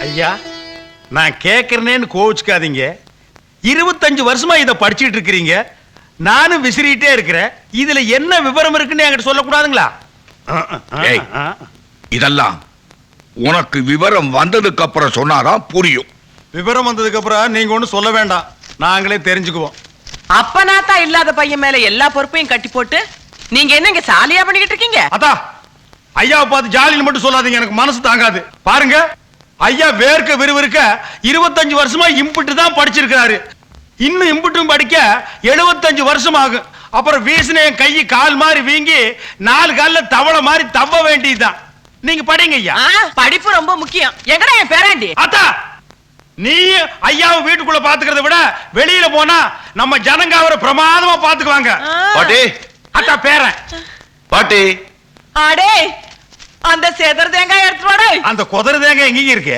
ஐயா நான் கேட்கறேன்னு கோவிச்சுக்காதீங்க. 25 வருஷமா இதை படிச்சிட்டு இருக்கிறீங்க, நானும் விசிறிட்டே இருக்கிறேன். இதுல என்ன விவரம் இருக்குன்னு என்கிட்ட சொல்லக்கூடாதுங்களா? ஏய், இதெல்லாம் உனக்கு விவரம் வந்ததுக்கு அப்புறம் சொன்னாதான் புரியும். விவரம் வந்ததுக்கு அப்புறம் நீங்க ஒண்ணு சொல்ல வேண்டாம், நாங்களே தெரிஞ்சுக்குவோம். அப்பனாத்தா இல்லாத பையன் மேல எல்லா பொறுப்பையும் கட்டி போட்டு நீங்க என்ன இங்க சாலியா பண்ணிக்கிட்டு இருக்கீங்க? அதா ஐயாவை பார்த்து ஜாலின்னு மட்டும் சொல்லாதீங்க, எனக்கு மனசு தாங்காது. பாருங்க, ஐயா வேர்க்க விறுவிறுக்க 25 வருஷமா இம்புட்டு தான் படிச்சிருக்கிறாரு. இன்னும் இம்புட்டும் படிக்க 75 வருஷம் ஆகும். அப்புறம் வீசின என் கை கால் மாதிரி வீங்கி 4 கால்ல தவளை மாதிரி தவ வேண்டியதுதான். நீங்க படிங்க ஐயா. படிப்பு ரொம்ப முக்கியம். எங்கடா என் பேராண்டி? அத்தா, நீ ஐயாவை வீட்டுக்குள்ள பாத்துக்கிறத விட வெளியில போனா நம்ம ஜனங்க அவரை பிரமாதமா பாத்துக்குவாங்க. பாட்டி, அத்தா பேரன். பாட்டி, அடே, அந்த சேதர் தேங்காய் எடுத்து வாடே. அந்த குதிரை தேங்க எங்கேயும் இருக்கு?